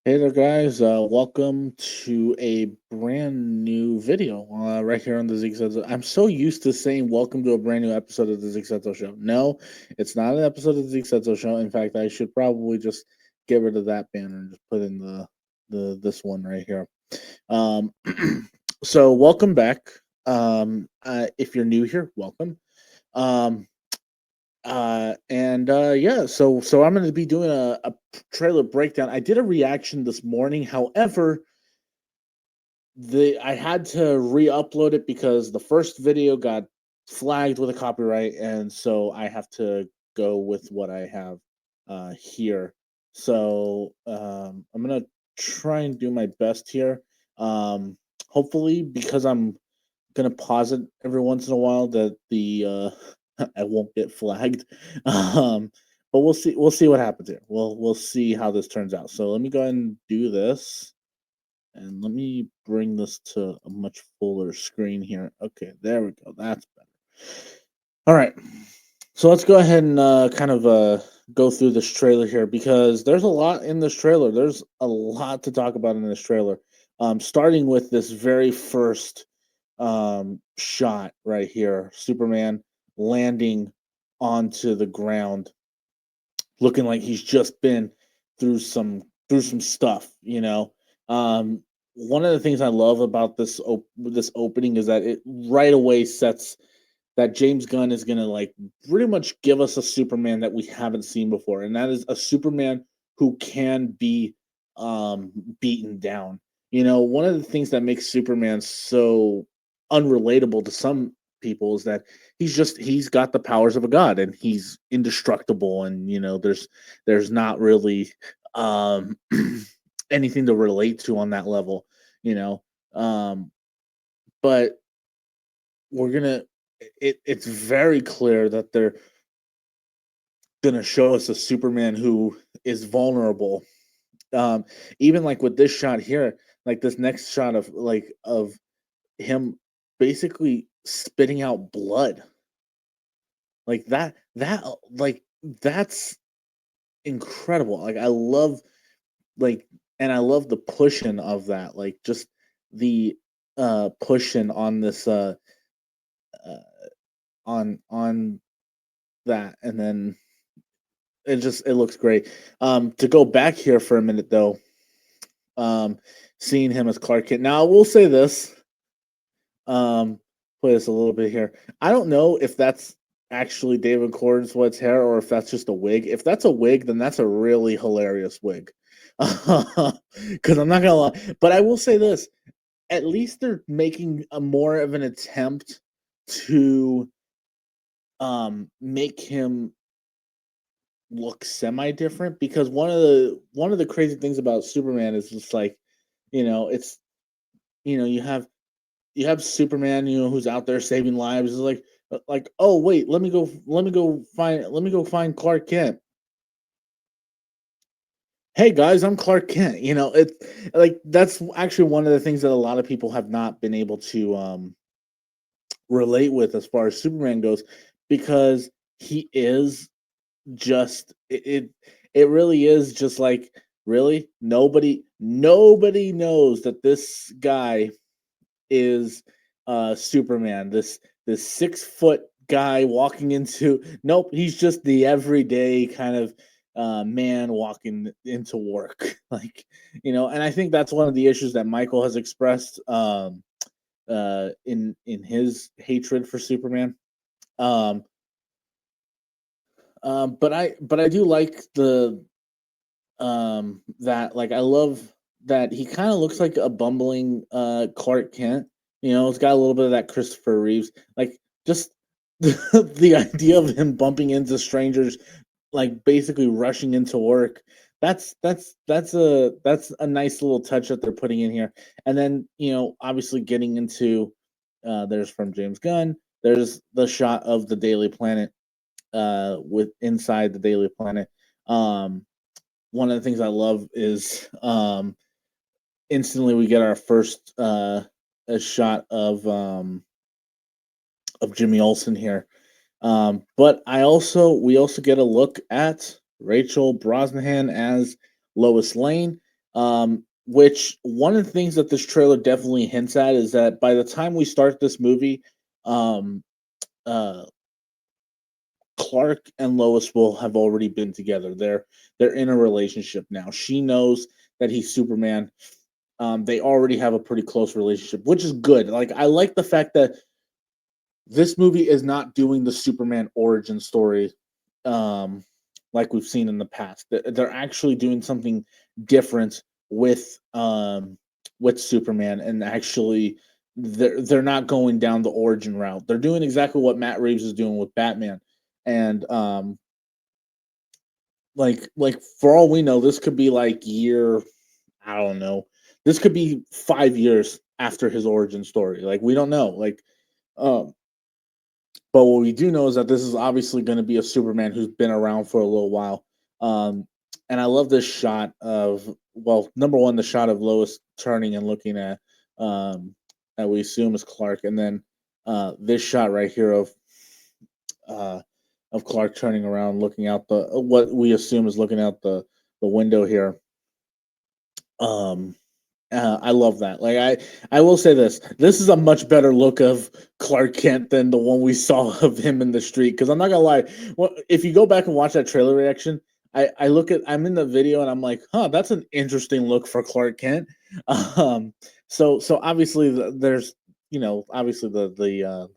Hey there, guys. Welcome to a brand new video right here on the Zeke Said So. I'm so used to saying welcome to a brand new episode of the Zeke Said So Show. No, it's not an episode of the Zeke Said So Show. In fact, I should probably just get rid of that banner and just put in the this one right here. Um, so welcome back. If you're new here, welcome. Um, yeah, so I'm going to be doing a trailer breakdown. I did a reaction this morning. However, the I had to re-upload it because the first video got flagged with a copyright, and so I have to go with what I have here. So I'm gonna try and do my best here. Hopefully, because I'm gonna pause it every once in a while, that the I won't get flagged. Um, but we'll see. We'll see what happens here. We'll see how this turns out. So let me go ahead and do this. And let me bring this to a much fuller screen here. Okay, there we go. That's better. All right. So let's go ahead and kind of go through this trailer here because there's a lot in this trailer. There's a lot to talk about in this trailer. Starting with this very first shot right here, Superman landing onto the ground, looking like he's just been through some stuff. One of the things I love about this opening is that it right away sets that James Gunn is gonna like pretty much give us a Superman that we haven't seen before, and that is a Superman who can be beaten down. One of the things that makes Superman so unrelatable to some people is that he's got the powers of a god and he's indestructible, and there's not really um anything to relate to on that level, you know. But we're gonna it's very clear that they're gonna show us a Superman who is vulnerable. Even like with this shot here, like this next shot of him basically spitting out blood. Like that's incredible. Like I love like and I love the pushing of that. Like just the pushing on this uh on that, and then it looks great. To go back here for a minute though, um seeing him as Clark Kent. Now I will say this, um play this a little bit here. I don't know if that's actually David Cornsweet's hair or if that's just a wig. If that's a wig, then that's a really hilarious wig. Because I'm not gonna lie, but I will say this: at least they're making a more of an attempt to make him look semi different, because one of the crazy things about Superman is just like, it's you have Superman, who's out there saving lives. It's like, oh wait, let me go find Clark Kent. Hey guys, I'm Clark Kent. It's like that's actually one of the things that a lot of people have not been able to relate with as far as Superman goes, because he is just it really is just like, really, nobody knows that this guy is Superman, this 6 foot guy walking into, nope, he's just the everyday kind of man walking into work. Like, and I think that's one of the issues that Michael has expressed in his hatred for Superman. um but I do like the that, like, I love that he kind of looks like a bumbling Clark Kent. It's got a little bit of that Christopher Reeves, like, just the idea of him bumping into strangers, like basically rushing into work. That's a nice little touch that they're putting in here. And then, obviously getting into there's from James Gunn. There's the shot of the Daily Planet, with inside the Daily Planet. One of the things I love is instantly we get our first a shot of Jimmy Olsen here. But we also get a look at Rachel Brosnahan as Lois Lane. Which one of the things that this trailer definitely hints at is that by the time we start this movie, um, uh, Clark and Lois will have already been together. They're in a relationship now. She knows that he's Superman. They already have a pretty close relationship, which is good. Like I like the fact that this movie is not doing the Superman origin story um like we've seen in the past. They're actually doing something different with Superman, and actually they're not going down the origin route. They're doing exactly what Matt Reeves is doing with Batman. And like for all we know, this could be like year, I don't know. This could be 5 years after his origin story. Like we don't know. Um but what we do know is that this is obviously going to be a Superman who's been around for a little while. Um, and I love this shot of, well, number one, the shot of Lois turning and looking at we assume is Clark, and then this shot right here uh, of Clark turning around, looking out the what we assume is looking out the window here. Um, I love that. Like I will say this: this is a much better look of Clark Kent than the one we saw of him in the street. Because I'm not gonna lie, well, if you go back and watch that trailer reaction, I look at I'm in the video and I'm like, huh, that's an interesting look for Clark Kent. Um, so obviously there's obviously the,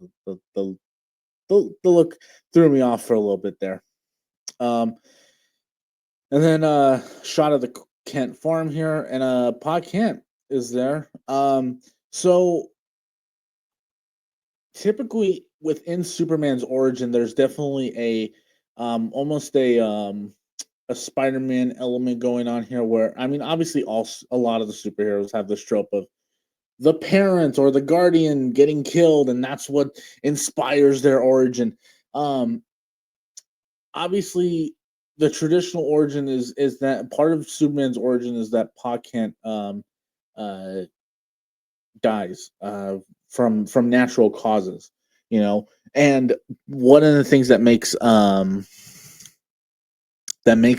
the the look threw me off for a little bit there. Um, and then shot of the Kent farm here, and Pa Kent is there. So typically within Superman's origin, there's definitely almost a Spider-Man element going on here. Where I mean, obviously, a lot of the superheroes have this trope of the parent or the guardian getting killed, and that's what inspires their origin. Um, Obviously the traditional origin is that part of Superman's origin is that Pa Kent uh dies from natural causes, you know. And one of the things that makes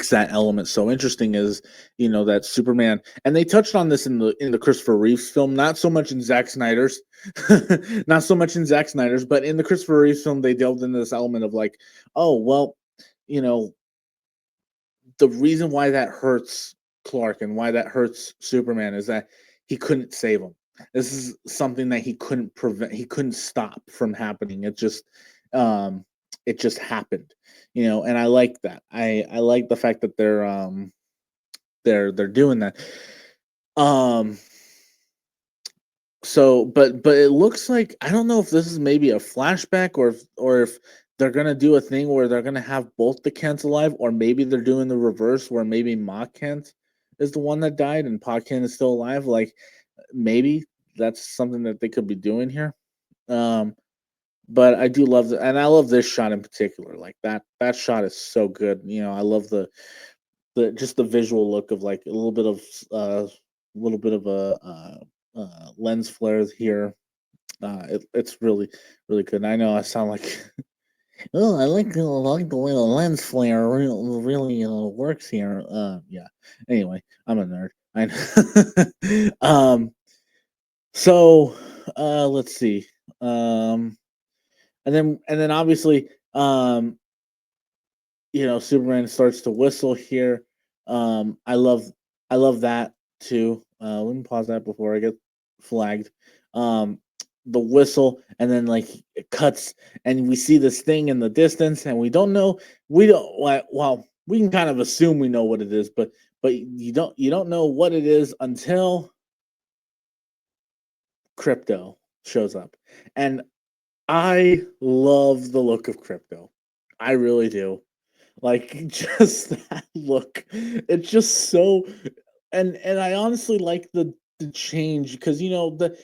that element so interesting is, that Superman, and they touched on this in the Christopher Reeves film, not so much in Zack Snyder's, not so much in Zack Snyder's, but in the Christopher Reeves film, they delved into this element of like, oh well, you know, the reason why that hurts Clark and why that hurts Superman is that he couldn't save him. This is something that he couldn't prevent. He couldn't stop from happening. Um, it just happened, And I like that. I like the fact that they're doing that. Um, so, but it looks like I don't know if this is maybe a flashback or if they're gonna do a thing where they're gonna have both the Kents alive, or maybe they're doing the reverse where maybe Ma Kent is the one that died and Pa Kent is still alive. Like maybe that's something that they could be doing here. Um, but I do love and I love this shot in particular. Like that shot is so good. I love the just the visual look of like a little bit of a lens flare here. It's really really good. And I know I sound like oh, I like the way the lens flare really works here. Yeah. Anyway, I'm a nerd. I know. So let's see. Um, and then obviously Superman starts to whistle here. I love that too. Let me pause that before I get flagged. Um, the whistle, and then like it cuts, and we see this thing in the distance, and we don't know. We don't. Well, we can kind of assume we know what it is, but you don't know what it is until Crypto shows up, and I love the look of Crypto. I really do. Like just that look. It's just so and I honestly like the change because the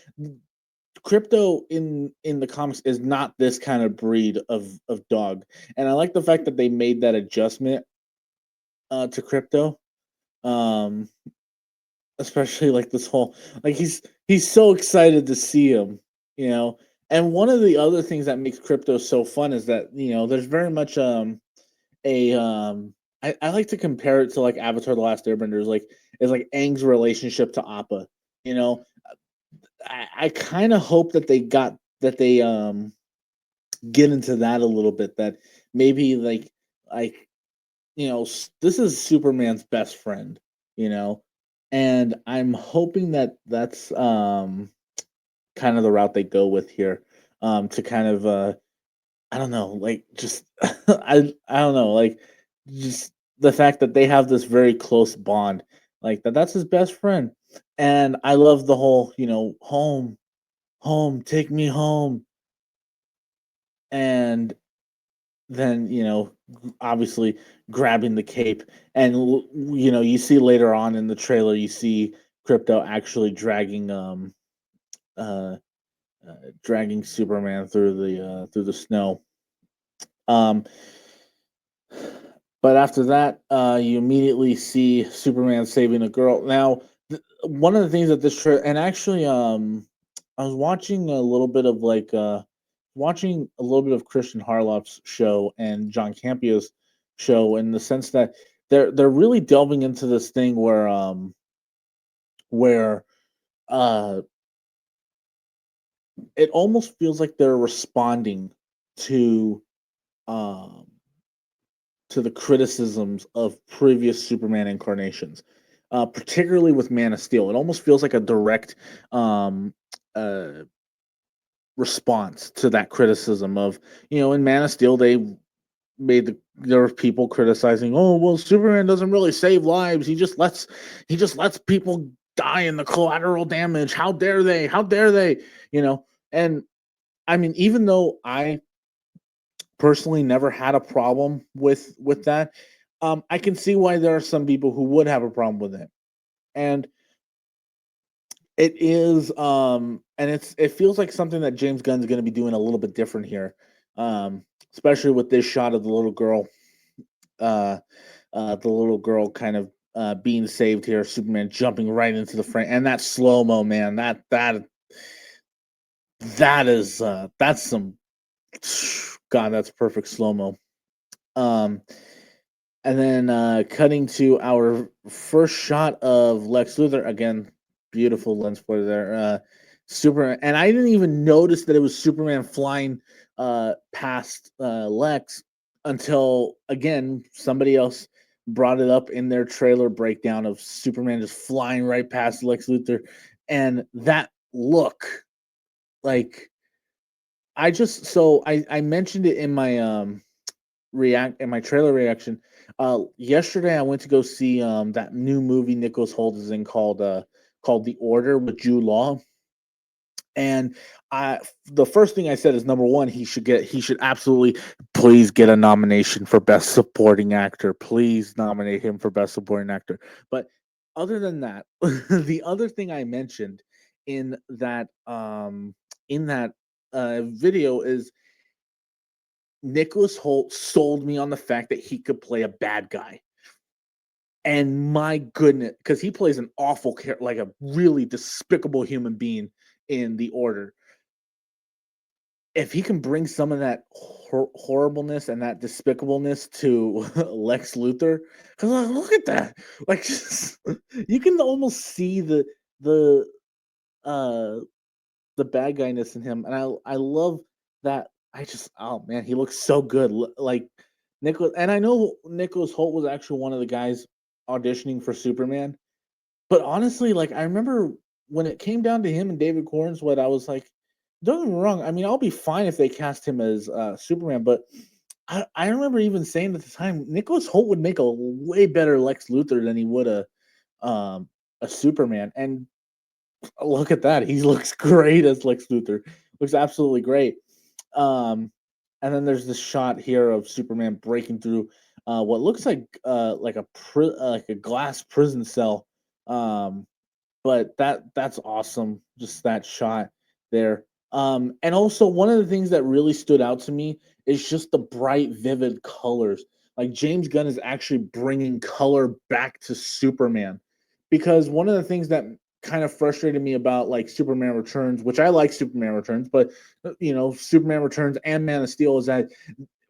Crypto in the comics is not this kind of breed of dog. And I like the fact that they made that adjustment to Crypto. Um Especially like this whole like he's so excited to see him, you know. And one of the other things that makes Crypto so fun is that, there's very much a I like to compare it to like Avatar: The Last Airbender. Is like Aang's relationship to Appa. You know, I kind of hope that they get into that a little bit. That maybe like this is Superman's best friend. You know, and I'm hoping that that's kind of the route they go with here. To kind of I don't know, like just I don't know, like just the fact that they have this very close bond, like that's his best friend. And I love the whole, home, home, take me home. And then, obviously grabbing the cape. And you see later on in the trailer, you see Crypto actually uh dragging Superman through the snow. Um But after that, you immediately see Superman saving a girl. Now, one of the things that and actually, I was watching a little bit of Christian Harloff's show and John Campio's show, in the sense that they're really delving into this thing where uh it almost feels like they're responding to um the criticisms of previous Superman incarnations, particularly with Man of Steel. It almost feels like a direct um, uh, response to that criticism of, in Man of Steel, there were people criticizing, oh well, Superman doesn't really save lives. He just lets people die in the collateral damage. How dare they? How dare they? You know, and I mean, even though I personally never had a problem with that. I can see why there are some people who would have a problem with it, and it feels like something that James Gunn's going to be doing a little bit different here, especially with this shot of uh, the little girl kind of being saved here, Superman jumping right into the frame, and that slow mo, man, that's some God, that's perfect slow mo. Um, And then cutting to our first shot of Lex Luthor again, beautiful lens flare there. Superman, and I didn't even notice that it was Superman flying past Lex until again somebody else brought it up in their trailer breakdown of Superman just flying right past Lex Luthor, and that look, like I mentioned it in my react in my trailer reaction. Yesterday I went to go see that new movie Nicholas Hoult is in called The Order with Jude Law. And I the first thing I said is, number one, he should absolutely please get a nomination for best supporting actor. Please nominate him for best supporting actor. But other than that, the other thing I mentioned in that video is Nicholas Hoult sold me on the fact that he could play a bad guy. And my goodness, because he plays an awful character, like a really despicable human being in The Order. If he can bring some of that horribleness and that despicableness to Lex Luthor, because look at that, like just, you can almost see the uh the bad guyness in him, and I love that. Oh man, he looks so good. Like Nicholas, and I know Nicholas Hoult was actually one of the guys auditioning for Superman. But honestly, like I remember when it came down to him and David Cornsweet, I was like, don't get me wrong. I mean, I'll be fine if they cast him as Superman, but I remember even saying at the time, Nicholas Hoult would make a way better Lex Luthor than he would a Superman. And look at that. He looks great as Lex Luthor. Looks absolutely great. Um, and then there's this shot here of Superman breaking through what looks like a glass prison cell. But that's awesome. Just that shot there. And also one of the things that really stood out to me is just the bright, vivid colors. Like James Gunn is actually bringing color back to Superman, because one of the things that kind of frustrated me about like Superman Returns, which I like Superman Returns, but Superman Returns and Man of Steel, is that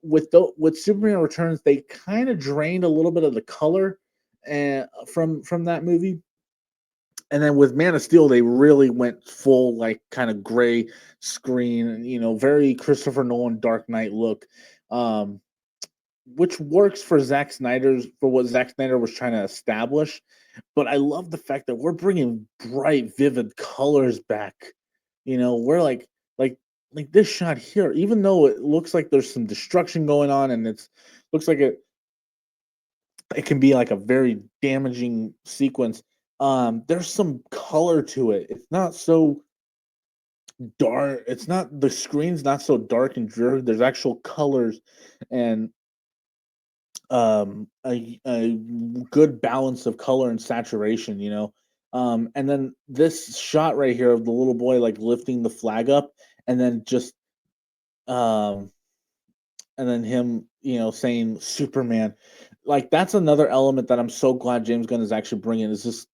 with Superman Returns, they kind of drained a little bit of the color and from that movie. And then with Man of Steel, they really went full like kind of gray screen, very Christopher Nolan Dark Knight look. Um, which works for what Zack Snyder was trying to establish. But I love the fact that we're bringing bright, vivid colors back. We're like this shot here, even though it looks like there's some destruction going on, and it's looks like it can be like a very damaging sequence. There's some color to it. It's not so dark. It's not The screen's not so dark and dreary. There's actual colors and a good balance of color and saturation, and then this shot right here of the little boy like lifting the flag up, and then just um and then him, saying Superman, like that's another element that I'm so glad James Gunn is actually bringing, is just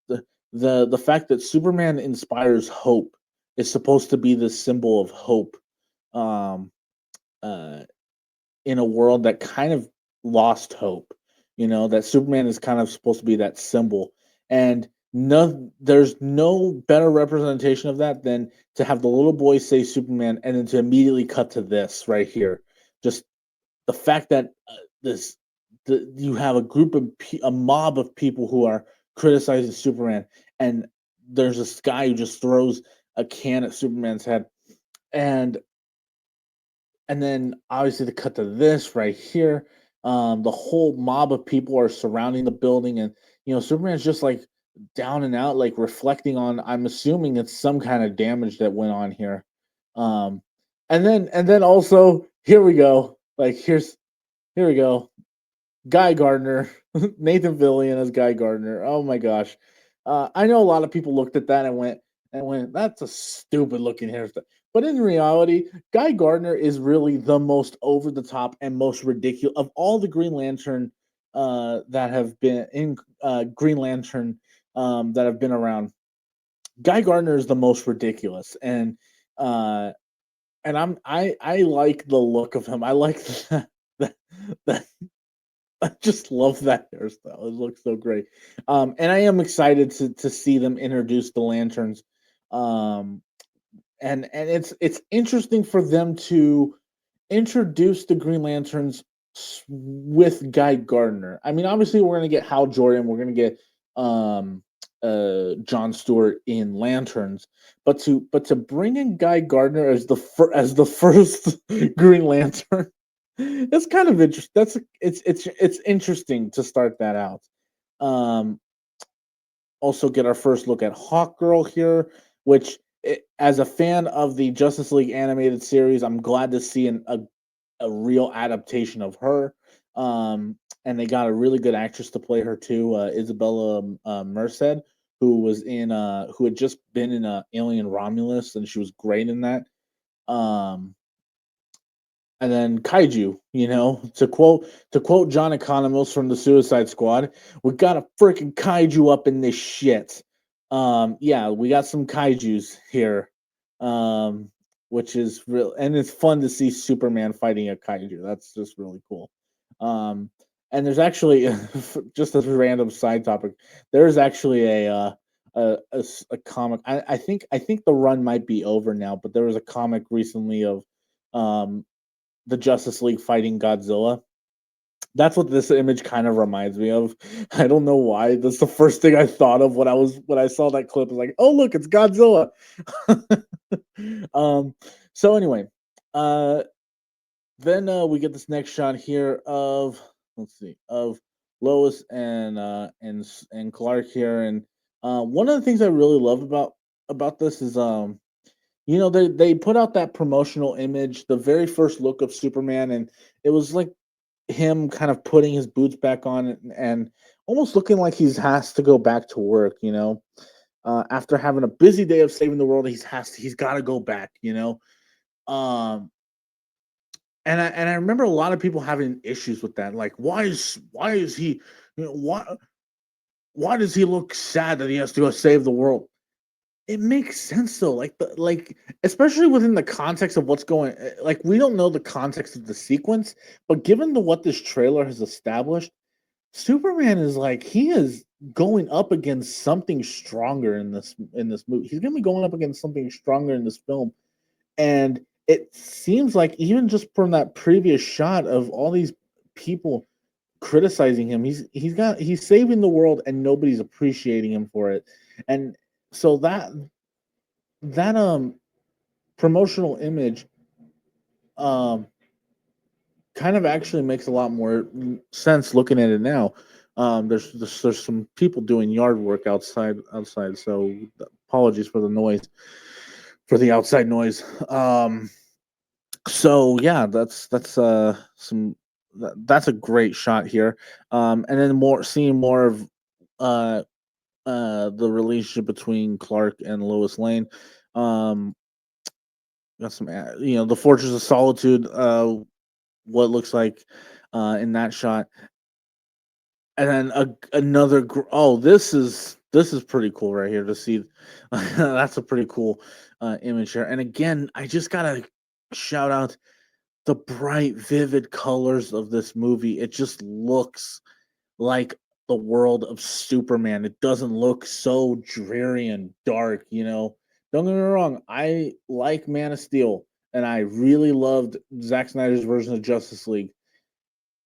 the fact that Superman inspires hope, is supposed to be the symbol of hope, um uh in a world that kind of lost hope, that Superman is kind of supposed to be that symbol. And there's no better representation of that than to have the little boy say Superman and then to immediately cut to this right here. Just the fact that you have a mob of people who are criticizing Superman, and there's this guy who just throws a can at Superman's head, and then obviously to cut to this right here, the whole mob of people are surrounding the building, and Superman's just like down and out, like reflecting on. I'm assuming it's some kind of damage that went on here, um, and then also here we go. Like here we go. Guy Gardner, Nathan Fillion as Guy Gardner. Oh my gosh, I know a lot of people looked at that and went, that's a stupid looking hairstyle. But in reality, Guy Gardner is really the most over the top and most ridiculous of all the Green Lantern that have been in Green Lantern that have been around. Guy Gardner is the most ridiculous, uh, and I like the look of him. I like that, that I just love that hairstyle. It looks so great. And I am excited to see them introduce the lanterns. Um, and it's interesting for them to introduce the Green Lanterns with Guy Gardner. I mean, obviously we're gonna get Hal Jordan, we're gonna get um John Stewart in Lanterns, but to bring in Guy Gardner as the first Green Lantern, that's kind of interesting. It's interesting to start that out. Um, Also get our first look at Hawkgirl here, which as a fan of the Justice League animated series, I'm glad to see a real adaptation of her. And they got a really good actress to play her too, Isabella Merced, who had just been in Alien Romulus, and she was great in that. Um, and then Kaiju, to quote John Economos from the Suicide Squad, we got a freaking Kaiju up in this shit. Yeah, we got some Kaijus here, which is real, and it's fun to see Superman fighting a Kaiju. That's just really cool. Um, and there's actually just a random side topic. There's actually a comic. I think the run might be over now, but there was a comic recently of um the Justice League fighting Godzilla. That's what this image kind of reminds me of. I don't know why. That's the first thing I thought of when I saw that clip. I was like, "Oh, look, it's Godzilla." um. So anyway, uh, then we get this next shot here of, let's see, of Lois and Clark here, and one of the things I really love about this is they put out that promotional image, the very first look of Superman, and it was like him kind of putting his boots back on and almost looking like he has to go back to work, after having a busy day of saving the world, he's got to go back, um and I remember a lot of people having issues with that, like why is he, why does he look sad that he has to go save the world? it makes sense though, especially within the context of what's like, we don't know the context of the sequence, but given the what this trailer has established, Superman is like he is going up against something stronger in this movie. He's gonna be going up against something stronger in this film. And it seems like even just from that previous shot of all these people criticizing him, he's saving the world and nobody's appreciating him for it. And so that promotional image um kind of actually makes a lot more sense looking at it now. There's some people doing yard work outside, so apologies for the noise, for the outside noise. So yeah, that's a great shot here. And then more seeing more of uh the relationship between Clark and Lois Lane. Um, got some the Fortress of Solitude. What looks like in that shot, and then oh, this is pretty cool right here to see. That's a pretty cool image here. And again, I just gotta shout out the bright, vivid colors of this movie. It just looks like the world of Superman. It doesn't look so dreary and dark, you know. Don't get me wrong, I like Man of Steel and I really loved Zack Snyder's version of Justice League.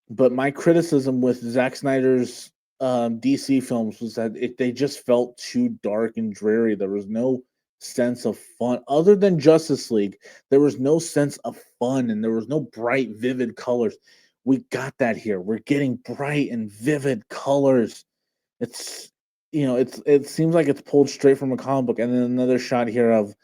But my criticism with Zack Snyder's DC films was that they just felt too dark and dreary. There was no sense of fun other than Justice League. There was no sense of fun and there was no bright, vivid colors. We got that here. We're getting bright and vivid colors. It's it seems like it's pulled straight from a comic book. And then another shot here of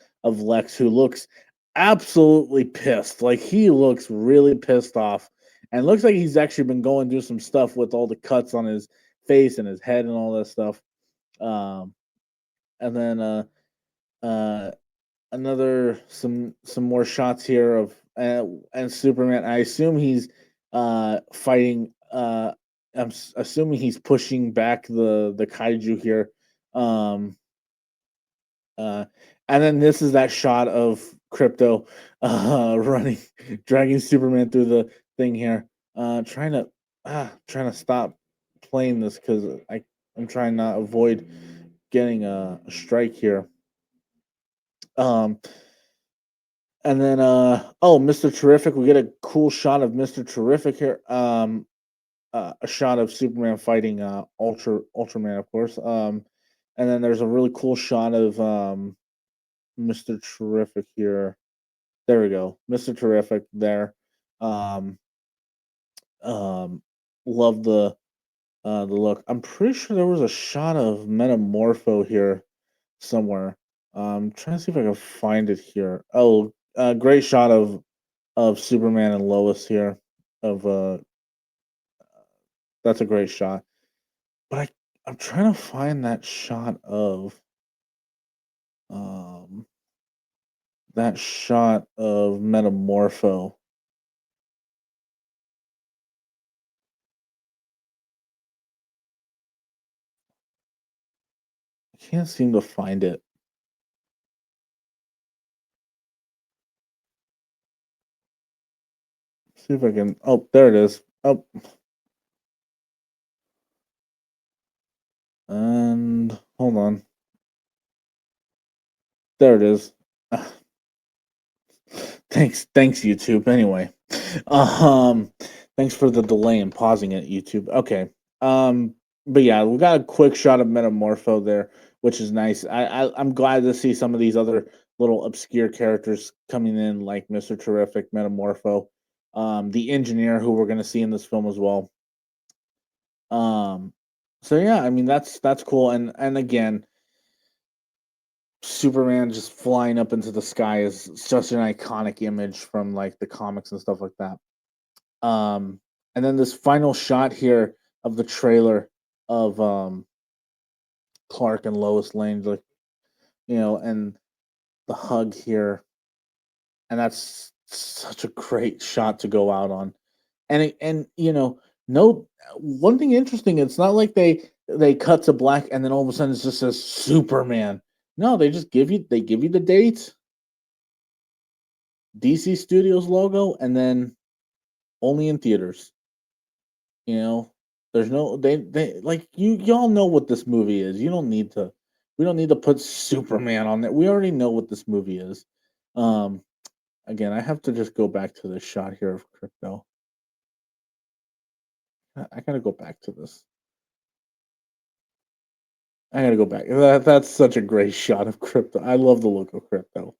Lex, who looks absolutely pissed. Like he looks really pissed off, and looks like he's actually been going through some stuff with all the cuts on his face and his head and all that stuff. Um, and then uh, another some more shots here of and Superman. I assume he's fighting. Assuming he's pushing back the kaiju here. Um, uh, and then this is that shot of Crypto running, dragging Superman through the thing here. Trying to stop playing this because I'm trying not avoid getting a strike here. Um, and then oh, Mr. Terrific, we get a cool shot of Mr. Terrific here. A shot of Superman fighting Ultraman, of course. And then there's a really cool shot of Mr. Terrific here. There we go, Mr. Terrific there. Um, um, love the look. I'm pretty sure there was a shot of Metamorpho here somewhere. Trying to see if I can find it here. Oh, great shot of Superman and Lois here. Of That's a great shot. But I'm trying to find um that shot of Metamorpho. I can't seem to find it. See if I can. Oh, there it is. Oh, and hold on. There it is. Thanks, YouTube. Anyway, um, thanks for the delay in pausing it, YouTube. Okay. But yeah, we got a quick shot of Metamorpho there, which is nice. I'm glad to see some of these other little obscure characters coming in, like Mr. Terrific, Metamorpho, the engineer who we're gonna see in this film as well. Um, so yeah, I mean that's cool, and again, Superman just flying up into the sky is such an iconic image from like the comics and stuff like that. Um, and then this final shot here of the trailer of Clark and Lois Lane, like and the hug here, and that's such a great shot to go out on. And no, one thing interesting, it's not like they cut to black and then all of a sudden it just says Superman. No, they give you the date, DC Studios logo, and then only in theaters. You know, there's no they like y'all know what this movie is. You don't need to we don't need to put Superman on there. We already know what this movie is. Um Again, I have to just go back to this shot here of crypto. I gotta go back to this. I gotta go back. That's such a great shot of crypto. I love the look of crypto.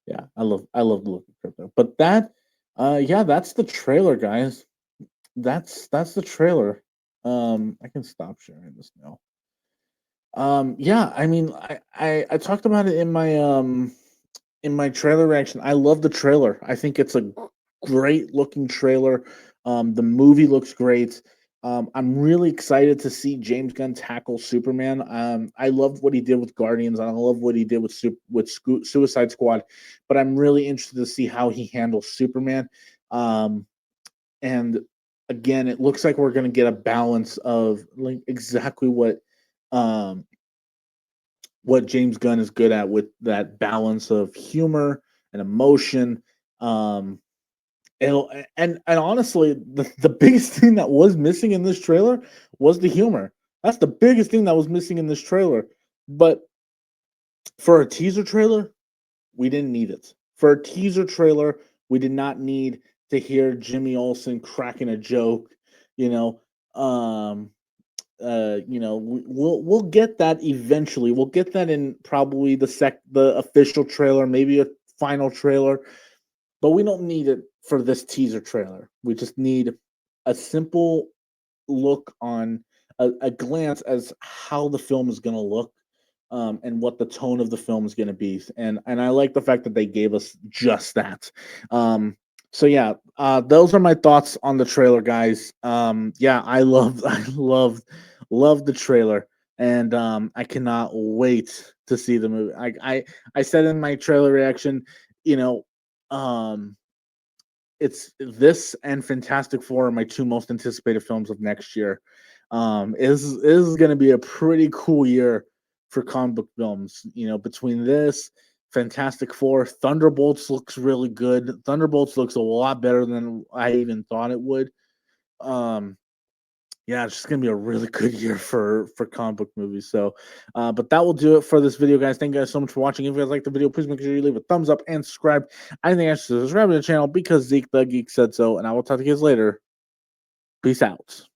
Yeah, I love the look of crypto. But that yeah, that's the trailer, guys. That's the trailer. I can stop sharing this now. Yeah, I mean, I talked about it in my trailer reaction. I love the trailer. I think it's a great looking trailer. The movie looks great. I'm really excited to see James Gunn tackle Superman. I loved what he did with Guardians, and I love what he did with Suicide Squad. But I'm really interested to see how he handles Superman. Um, and again, it looks like we're going to get a balance of like exactly um, what James Gunn is good at with that balance of humor and emotion. Um, and honestly, the biggest thing that was missing in this trailer was the humor. That's the biggest thing that was missing in this trailer. But for a teaser trailer, we didn't need it. For a teaser trailer, we did not need to hear Jimmy Olsen cracking a joke. You know, um, we'll get that eventually. We'll get that in probably the official trailer, maybe a final trailer, but we don't need it for this teaser trailer. We just need a simple look on a glance as how the film is going to look, and what the tone of the film is going to be. And I like the fact that they gave us just that. So yeah, those are my thoughts on the trailer, guys. Yeah, I love love the trailer, and I cannot wait to see the movie. I said in my trailer reaction, you know, um it's this and Fantastic Four are my two most anticipated films of next year. Is going to be a pretty cool year for comic book films. You know, between this, Fantastic Four, Thunderbolts looks really good. Thunderbolts looks a lot better than I even thought it would. Um, yeah, it's just gonna be a really good year for comic book movies. So, but that will do it for this video, guys. Thank you guys so much for watching. If you guys like the video, please make sure you leave a thumbs up and subscribe. I think I should subscribe to the channel because Zeke the Geek said so. And I will talk to you guys later. Peace out.